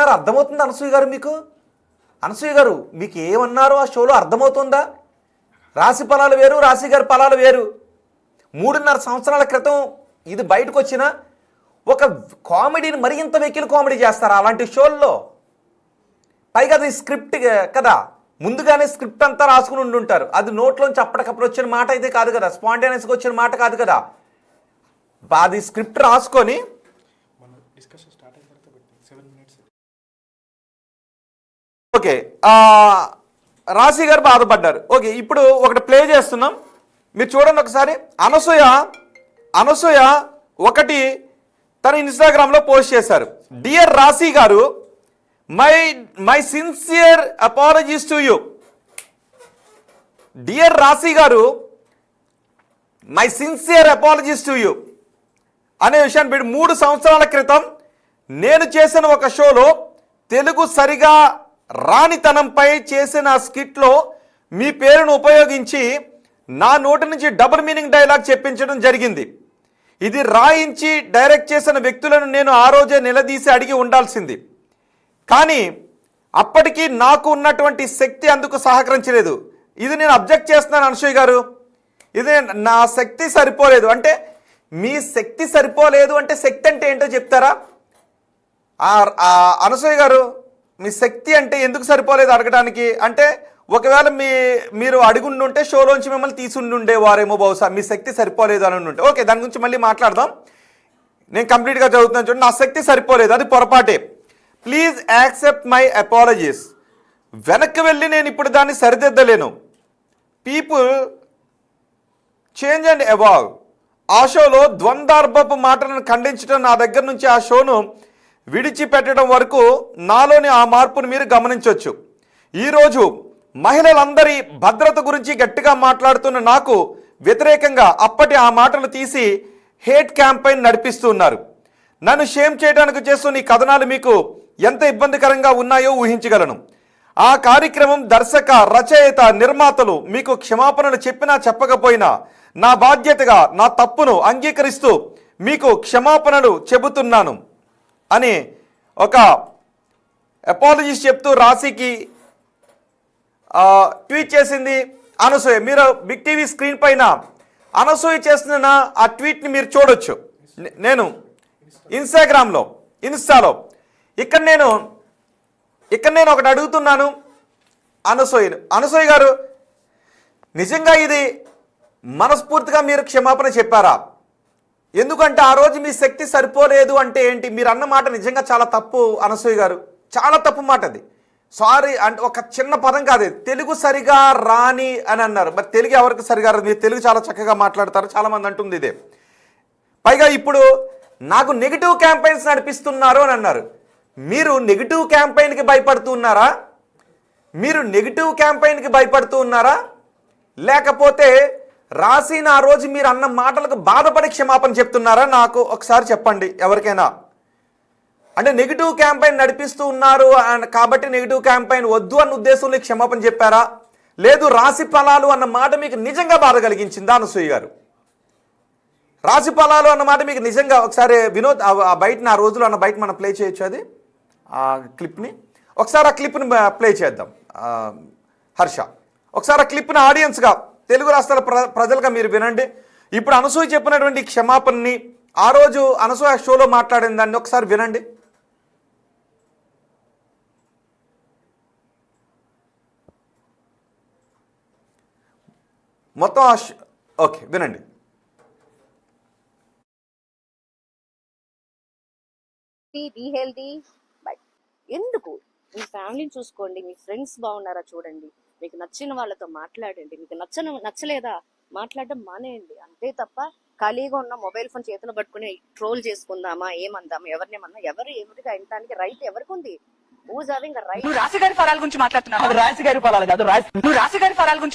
ఏమన్నారు అర్థమవుతుంది అనసూయ గారు? అనసూయ గారు మీకు ఏమన్నారో ఆ షోలో అర్థమవుతుందా? రాశి ఫలాలు వేరు, రాశి గారి ఫలాలు వేరు. 3.5 సంవత్సరాల క్రితం ఇది బయటకు వచ్చిన ఒక కామెడీని మరి ఇంత వెకిలి కామెడీ చేస్తారా అలాంటి షోల్లో? పైగా అది స్క్రిప్ట్ కదా, ముందుగానే స్క్రిప్ట్ అంతా రాసుకుని ఉండుంటారు. అది నోట్లోంచి అప్పటికప్పుడు వచ్చిన మాట అయితే కాదు కదా, స్పాంటేనియస్గా వచ్చిన మాట కాదు కదా. అది స్క్రిప్ట్ రాసుకొని ఓకే రాశి గారు బాధపడ్డారు. ఓకే, ఇప్పుడు ఒకటి ప్లే చేస్తున్నాం, మీరు చూడండి ఒకసారి. అనసూయ ఒకటి తన ఇన్స్టాగ్రామ్లో పోస్ట్ చేశారు. డియర్ రాశి గారు, my sincere apologies to you. Dear రాశి గారు, my sincere apologies to you అనే విషయాన్ని పెట్టి 3 సంవత్సరాల క్రితం నేను చేసిన ఒక షోలో తెలుగు సరిగా రానితనంపై చేసిన స్కిట్లో మీ పేరును ఉపయోగించి నా నోటి నుంచి డబుల్ మీనింగ్ డైలాగ్ చెప్పించడం జరిగింది. ఇది రాయించి డైరెక్ట్ చేసిన వ్యక్తులను నేను ఆ రోజే నిలదీసి అడిగి ఉండాల్సింది. కానీ అప్పటికి నాకు ఉన్నటువంటి శక్తి అందుకు సహకరించలేదు. ఇది నేను అబ్జెక్ట్ చేస్తున్నాను అనసూయ గారు. ఇది నా శక్తి సరిపోలేదు అంటే, మీ శక్తి సరిపోలేదు అంటే శక్తి అంటే ఏంటో చెప్తారా? అనసూయ గారు, మీ శక్తి అంటే ఎందుకు సరిపోలేదు అడగడానికి? అంటే ఒకవేళ మీరు అడుగుండుంటే షోలోంచి మిమ్మల్ని తీసుండుండేవారేమో బహుశా, మీ శక్తి సరిపోలేదు అని ఉంటే. ఓకే, దాని గురించి మళ్ళీ మాట్లాడదాం. నేను కంప్లీట్గా చదువుతున్నాను చూడండి. నా శక్తి సరిపోలేదు, అది పొరపాటే. Please accept my apologies. వెనక్కి వెళ్ళి నేను ఇప్పుడు దాన్ని సరిదిద్దలేను. People change and evolve. ఆ షోలో ద్వంద్వార్భపు మాటలను ఖండించడం నా దగ్గర నుంచి ఆ షోను విడిచిపెట్టడం వరకు నాలోని ఆ మార్పును మీరు గమనించవచ్చు. ఈరోజు మహిళలందరి భద్రత గురించి గట్టిగా మాట్లాడుతున్న నాకు వ్యతిరేకంగా అప్పటి ఆ మాటలు తీసి హేట్ క్యాంపెయిన్ నడిపిస్తున్నారు. నన్ను షేమ్ చేయడానికి చేస్తున్న ఈ కథనాలు మీకు ఎంత ఇబ్బందికరంగా ఉన్నాయో ఊహించగలను. ఆ కార్యక్రమం దర్శక, రచయిత, నిర్మాతలు మీకు క్షమాపణలు చెప్పినా చెప్పకపోయినా నా బాధ్యతగా నా తప్పును అంగీకరిస్తూ మీకు క్షమాపణలు చెబుతున్నాను అని ఒక అపాలజీస్ చెప్తూ రాశికి ట్వీట్ చేసింది అనసూయ. మీరు బిగ్ టీవీ స్క్రీన్ పైన అనసూయ చేస్తున్న ఆ ట్వీట్ని మీరు చూడొచ్చు. నేను ఇన్స్టాలో ఇక్కడ నేను ఒకటి అడుగుతున్నాను అనసూయ గారు, నిజంగా ఇది మనస్ఫూర్తిగా మీరు క్షమాపణ చెప్పారా? ఎందుకంటే ఆ రోజు మీ శక్తి సరిపోలేదు అంటే ఏంటి? మీరు అన్న మాట నిజంగా చాలా తప్పు అనసూయ గారు, చాలా తప్పు మాట అది. సారీ అంటే ఒక చిన్న పదం కాదు, తెలుగు సరిగా రాని అని అన్నారు. మరి తెలుగు ఎవరికి సరిగా రాదు? మీరు తెలుగు చాలా చక్కగా మాట్లాడతారు, చాలామంది అంటుంది ఇదే. పైగా ఇప్పుడు నాకు నెగిటివ్ క్యాంపెయిన్స్ నడిపిస్తున్నారు అని అన్నారు. మీరు నెగిటివ్ క్యాంపెయిన్కి భయపడుతూ ఉన్నారా? లేకపోతే రాసిన ఆ రోజు మీరు అన్న మాటలకు బాధపడి క్షమాపణ చెప్తున్నారా? నాకు ఒకసారి చెప్పండి ఎవరికైనా. అంటే నెగిటివ్ క్యాంపెయిన్ నడిపిస్తూ ఉన్నారు కాబట్టి నెగిటివ్ క్యాంపెయిన్ వద్దు అన్న ఉద్దేశంలో క్షమాపణ చెప్పారా? లేదు రాశి ఫలాలు అన్న మాట మీకు నిజంగా బాధ కలిగించిందా అనసూయ గారు? రాశి ఫలాలు అన్న మాట మీకు నిజంగా ఒకసారి వినోద్ ఆ రోజులో అన్న బయట మనం ప్లే చేయొచ్చు అది ఆ క్లిప్ని. ఒకసారి ఆ క్లిప్ని ప్లే చేద్దాం. హర్ష, ఒకసారి ఆ క్లిప్ని ఆడియన్స్గా తెలుగు రాష్ట్రాల ప్రజలుగా మీరు వినండి. ఇప్పుడు అనసూయ చెప్పినటువంటి క్షమాపణని, ఆ రోజు అనసూయ షోలో మాట్లాడిన దాన్ని ఒకసారి వినండి. మొత్తం ఓకే వినండి. Be healthy. బట్ ఎందుకు మీ ఫ్యామిలీని చూసుకోండి, మీ ఫ్రెండ్స్ బాగున్నారా చూడండి, మీకు నచ్చిన వాళ్ళతో మాట్లాడండి, మీకు నచ్చలేదా మాట్లాడడం మానేయండి. అంతే తప్ప ఖాళీగా ఉన్న మొబైల్ ఫోన్ చేతిలో పట్టుకుని ట్రోల్ చేసుకుందామా, ఏమందామా, ఎవరినేమన్నా ఎవరికి వినడానికి రైట్ ఎవరికి ఉంది? రాశి గారి ఫలాల గురించి మాట్లాడుతున్నావు. రాశి గారి ఫలాలు కాదు, రాశి గారి ఫలాల గురించి